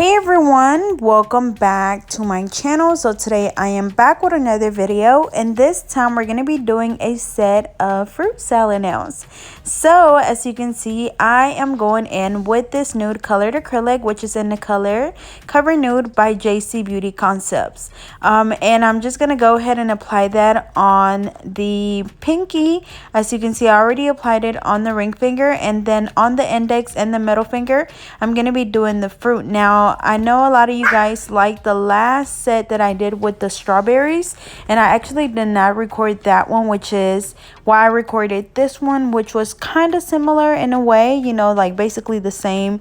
Hey everyone, welcome back to my channel. So today I am back with another video, and this time we're going to be doing a set of fruit salad nails. So as you can see, I am going in with this nude colored acrylic, which is in the color Cover Nude by JCBEAUTYCONCEPTS. And I'm just going to go ahead and apply that on the pinky. As you can see, I already applied it on the ring finger, and then on the index and the middle finger I'm going to be doing the fruit. Now I know a lot of you guys like the last set that I did with the strawberries, and I actually did not record that one, which is why I recorded this one, which was kind of similar in a way, you know, like basically the same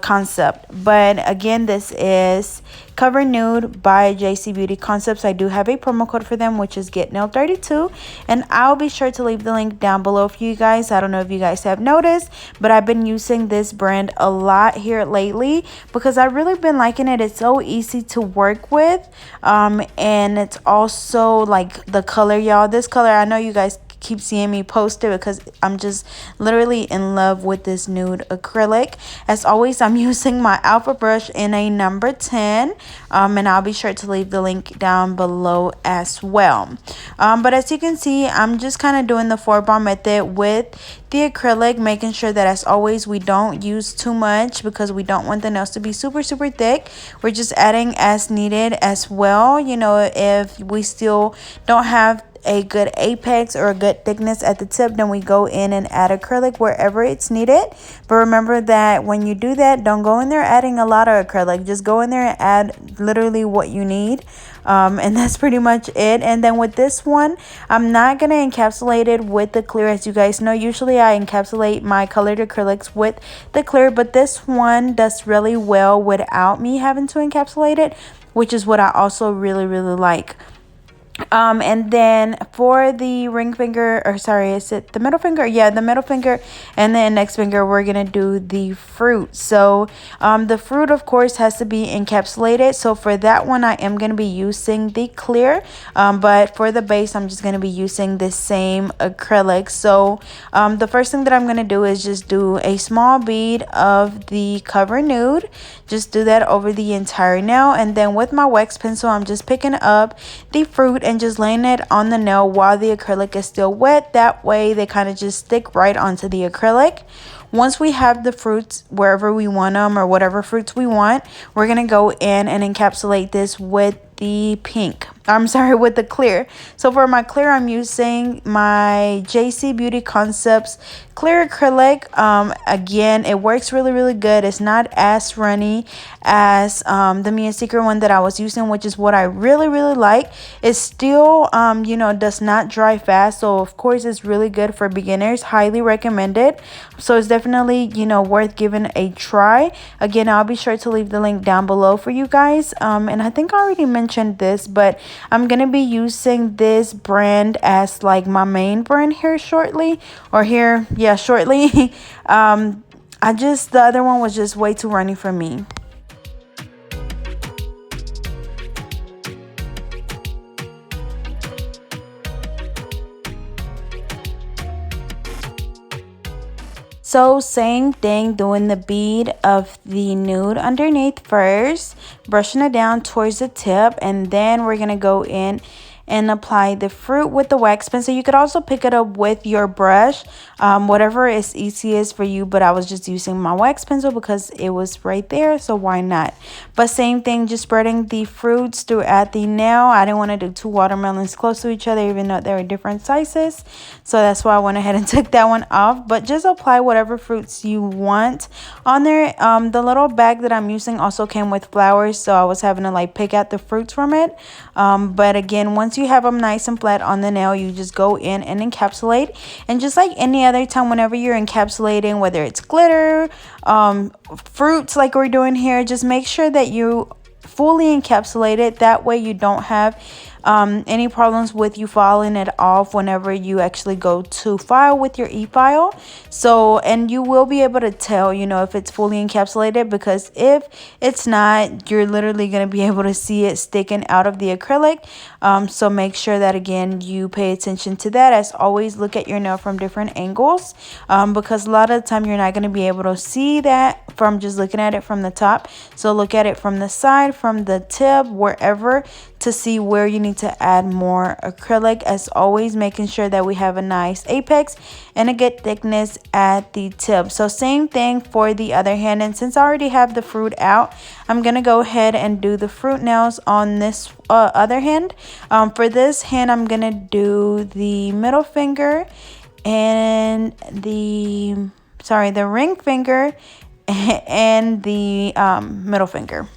concept. But again, this is Cover Nude by JCBEAUTYCONCEPTS. I do have a promo code for them, which is GetNailed32, and I'll be sure to leave the link down below for you guys. I don't know if you guys have noticed, but I've been using this brand a lot here lately because I've really been liking it. It's so easy to work with, and it's also like the color, y'all. This color, I know you guys keep seeing me post it because I'm just literally in love with this nude acrylic. As always, I'm using my alpha brush in a number 10, and I'll be sure to leave the link down below as well. But as you can see, I'm just kind of doing the 4-bar method with the acrylic, making sure that as always we don't use too much because we don't want the nails to be super thick. We're just adding as needed as well. You know, if we still don't have a good apex or a good thickness at the tip, then we go in and add acrylic wherever it's needed. But remember that when you do that, don't go in there adding a lot of acrylic. Just go in there and add literally what you need, and that's pretty much it. And then with this one, I'm not gonna encapsulate it with the clear. As you guys know, usually I encapsulate my colored acrylics with the clear, but this one does really well without me having to encapsulate it, which is what I also really like. And then for the ring finger, or sorry, is it the middle finger? Yeah, the middle finger and the index finger, we're gonna do the fruit. So the fruit of course has to be encapsulated, so for that one I am gonna be using the clear, but for the base I'm just gonna be using the same acrylic. So the first thing that I'm gonna do is just do a small bead of the Cover Nude. Just do that over the entire nail, and then with my wax pencil I'm just picking up the fruit and just laying it on the nail while the acrylic is still wet. That way they kind of just stick right onto the acrylic. Once we have the fruits wherever we want them, or whatever fruits we want, we're gonna go in and encapsulate this with the pink. I'm sorry, with the clear. So for my clear, I'm using my JCBEAUTYCONCEPTS clear acrylic. Again, it works really good. It's not as runny as the Mia Secret one that I was using, which is what I really like. It still you know, does not dry fast, so of course it's really good for beginners. Highly recommended. So it's definitely, you know, worth giving a try. Again, I'll be sure to leave the link down below for you guys. And I think I already mentioned this, but I'm gonna be using this brand as like my main brand here shortly, or here, yeah, shortly. The other one was just way too runny for me. So same thing, doing the bead of the nude underneath first, brushing it down towards the tip, and then we're gonna go in and apply the fruit with the wax pen. So you could also pick it up with your brush, whatever is easiest for you, but I was just using my wax pencil because it was right there, so why not? But same thing, just spreading the fruits throughout the nail. I didn't want to do 2 watermelons close to each other, even though they were different sizes, so that's why I went ahead and took that one off. But just apply whatever fruits you want on there. The little bag that I'm using also came with flowers, so I was having to like pick out the fruits from it. But again, once you have them nice and flat on the nail, you just go in and encapsulate. And just like any other time, whenever you're encapsulating, whether it's glitter, fruits like we're doing here, just make sure that you fully encapsulate it. That way you don't have any problems with you filing it off whenever you actually go to file with your e-file. So, and you will be able to tell, you know, if it's fully encapsulated, because if it's not, you're literally going to be able to see it sticking out of the acrylic. So make sure that, again, you pay attention to that. As always, look at your nail from different angles, because a lot of the time you're not going to be able to see that from just looking at it from the top. So look at it from the side, from the tip, wherever, to see where you need to add more acrylic. As always, making sure that we have a nice apex and a good thickness at the tip. So same thing for the other hand, and since I already have the fruit out, I'm gonna go ahead and do the fruit nails on this other hand. For this hand, I'm gonna do the middle finger and the ring finger and the middle finger.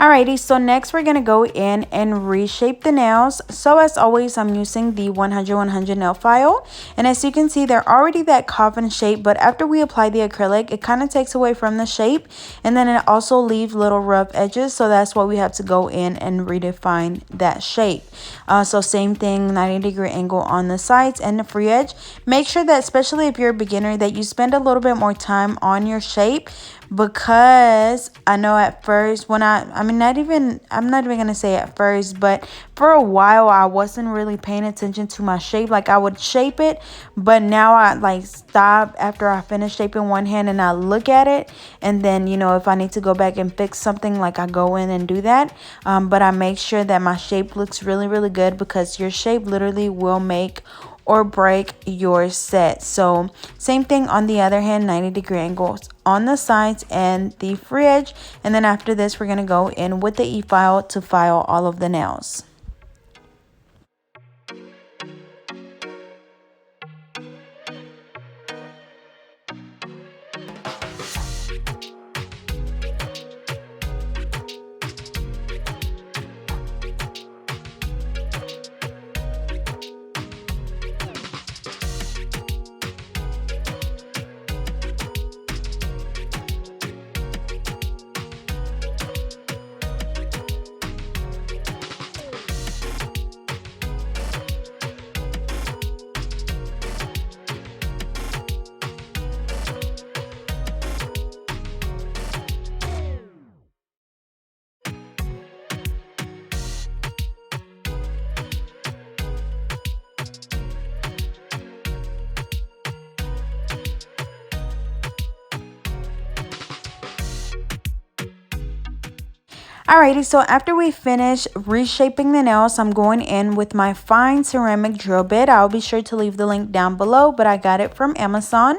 Alrighty, so next we're going to go in and reshape the nails. So as always, I'm using the 100-100 nail file. And as you can see, they're already that coffin shape, but after we apply the acrylic, it kind of takes away from the shape. And then it also leaves little rough edges. So that's why we have to go in and redefine that shape. So same thing, 90-degree angle on the sides and the free edge. Make sure that, especially if you're a beginner, that you spend a little bit more time on your shape, because I know at first when I'm not even gonna say at first, but for a while I wasn't really paying attention to my shape. Like I would shape it, but now I like stop after I finish shaping one hand and I look at it, and then if I need to go back and fix something, like I go in and do that. But I make sure that my shape looks really good, because your shape literally will make or break your set. So same thing on the other hand, 90-degree angles on the sides and the free edge. And then after this, we're going to go in with the e-file to file all of the nails. Alrighty, so after we finish reshaping the nails, I'm going in with my fine ceramic drill bit. I'll be sure to leave the link down below, but I got it from Amazon.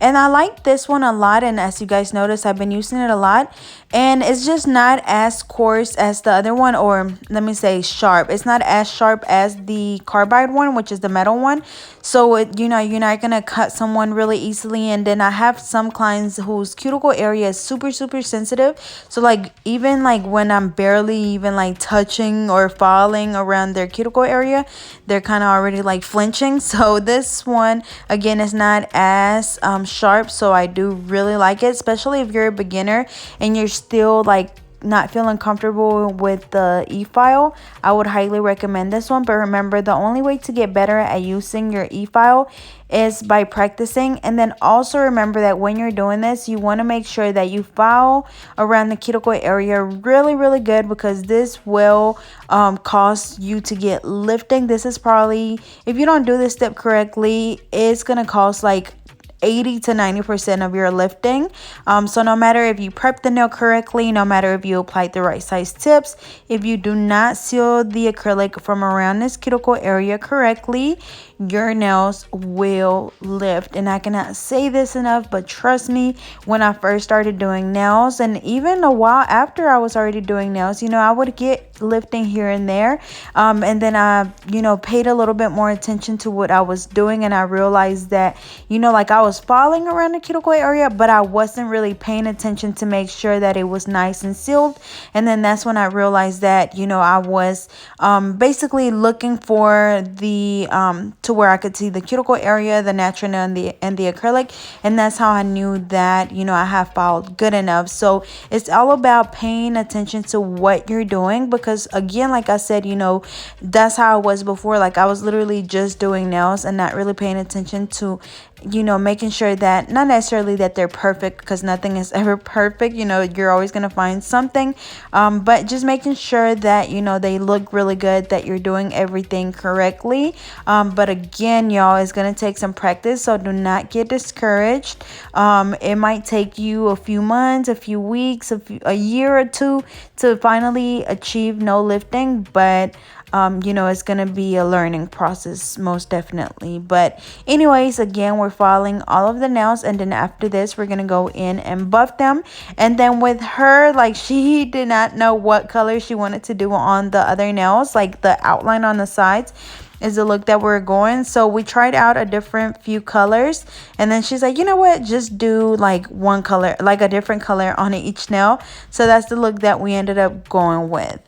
And I like this one a lot, and as you guys notice, I've been using it a lot. And it's just not as coarse as the other one, or let me say sharp. It's not as sharp as the carbide one, which is the metal one. So, you're not going to cut someone really easily. And then I have some clients whose cuticle area is super sensitive. So, like, even like when I'm barely even like touching or falling around their cuticle area, they're kind of already like flinching. So this one, again, is not as sharp. So I do really like it, especially if you're a beginner and you're still like not feeling comfortable with the e-file. I would highly recommend this one. But remember, the only way to get better at using your e-file is by practicing. And then also remember that when you're doing this, you want to make sure that you file around the cuticle area really good, because this will cause you to get lifting. This is probably, if you don't do this step correctly, it's gonna cause like 80 to 90% of your lifting. So no matter if you prep the nail correctly, no matter if you applied the right size tips, if you do not seal the acrylic from around this cuticle area correctly, your nails will lift. And I cannot say this enough, but trust me, when I first started doing nails, and even a while after I was already doing nails, I would get lifting here and there. And then I, paid a little bit more attention to what I was doing, and I realized that, like I was falling around the cuticle area, but I wasn't really paying attention to make sure that it was nice and sealed. And then that's when I realized that, I was basically looking for the to where I could see the cuticle area, the natural nail, and the acrylic. And that's how I knew that, I have filed good enough. So it's all about paying attention to what you're doing, because again, like I said, that's how I was before. Like I was literally just doing nails and not really paying attention to, making sure that, not necessarily that they're perfect, because nothing is ever perfect. You're always going to find something, but just making sure that, they look really good, that you're doing everything correctly. But again, y'all, it's going to take some practice, so do not get discouraged. It might take you a few months, a few weeks, a year or two to finally achieve no lifting, but it's going to be a learning process, most definitely. But anyways, again, we're filing all of the nails, and then after this, we're going to go in and buff them. And then with her, like, she did not know what color she wanted to do on the other nails, like the outline on the sides. is the look that we're going. So we tried out a different few colors, and then she's like, you know what, just do like one color, like a different color on each nail. So that's the look that we ended up going with.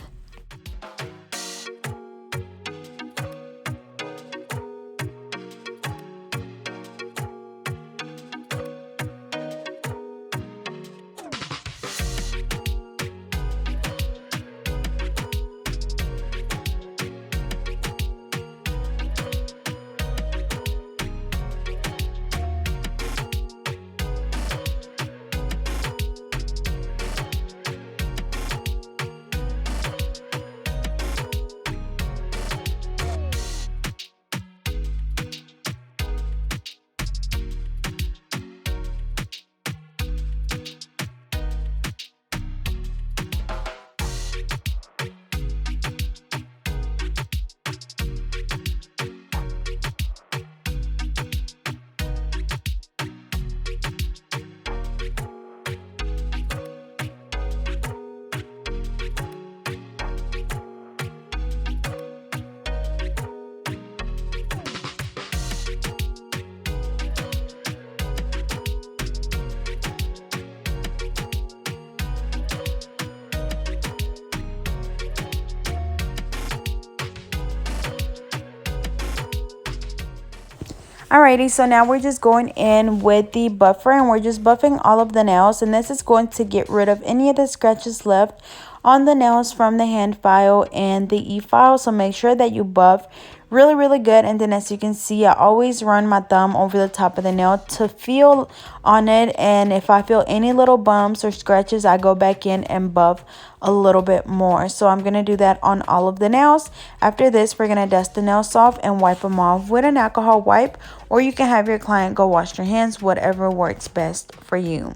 Alrighty, so now we're just going in with the buffer, and we're just buffing all of the nails, and this is going to get rid of any of the scratches left on the nails from the hand file and the e-file. So make sure that you buff really good. And then as you can see, I always run my thumb over the top of the nail to feel on it, and if I feel any little bumps or scratches, I go back in and buff a little bit more. So I'm gonna do that on all of the nails. After this, we're gonna dust the nails off and wipe them off with an alcohol wipe, or you can have your client go wash their hands, whatever works best for you.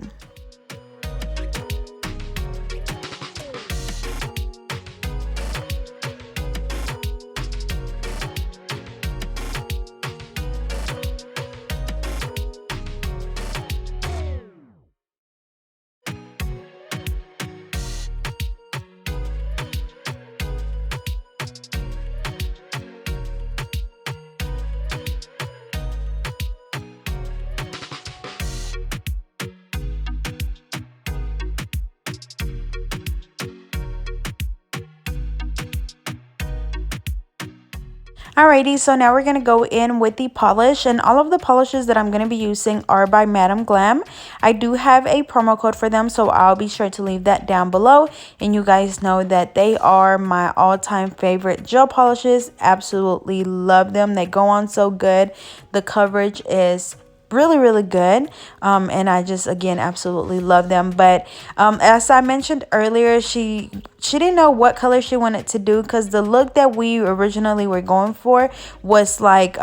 Alrighty, so now we're going to go in with the polish, and all of the polishes that I'm going to be using are by Madam Glam. I do have a promo code for them, so I'll be sure to leave that down below, and you guys know that they are my all-time favorite gel polishes. Absolutely love them. They go on so good. The coverage is really good, and I just again absolutely love them. But as I mentioned earlier, she didn't know what color she wanted to do, because the look that we originally were going for was like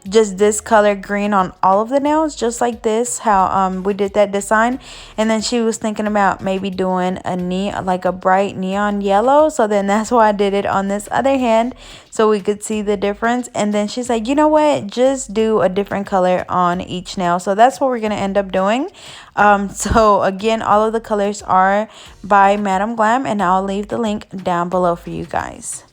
just this color green on all of the nails, just like this, how we did that design. And then she was thinking about maybe doing like a bright neon yellow, so then that's why I did it on this other hand, so we could see the difference. And then she's like, you know what, just do a different color on each nail. So that's what we're gonna end up doing. So again, all of the colors are by Madam Glam, and I'll leave the link down below for you guys.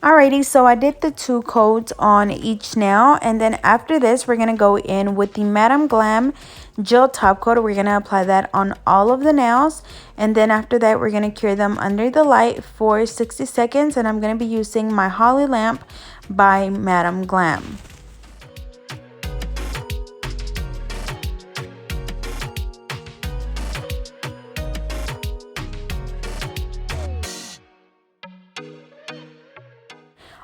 Alrighty, so I did the 2 coats on each nail, and then after this we're gonna go in with the Madam Glam gel top coat. We're gonna apply that on all of the nails, and then after that we're gonna cure them under the light for 60 seconds, and I'm gonna be using my Holly lamp by Madam Glam.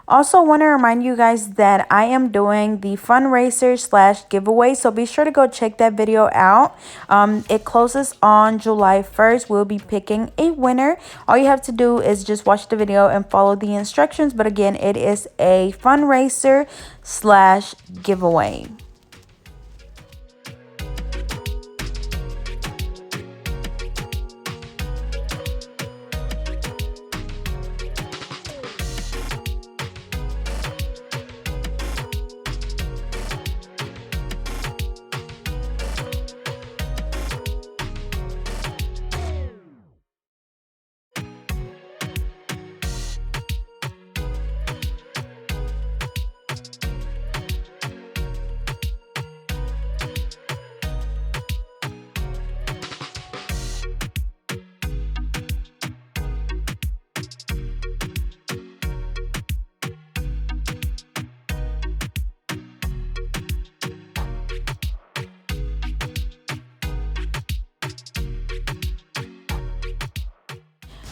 Also want to remind you guys that I am doing the fundraiser / giveaway, so be sure to go check that video out. It closes on July 1st. We'll be picking a winner. All you have to do is just watch the video and follow the instructions, but again, it is a fundraiser / giveaway.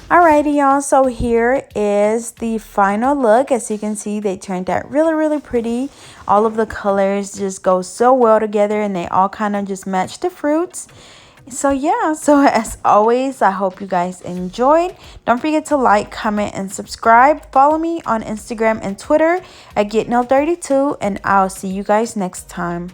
Alrighty, y'all, so here is the final look. As you can see, they turned out really pretty. All of the colors just go so well together, and they all kind of just match the fruits. So yeah, so as always, I hope you guys enjoyed. Don't forget to like, comment, and subscribe. Follow me on Instagram and Twitter at GetNail32, and I'll see you guys next time.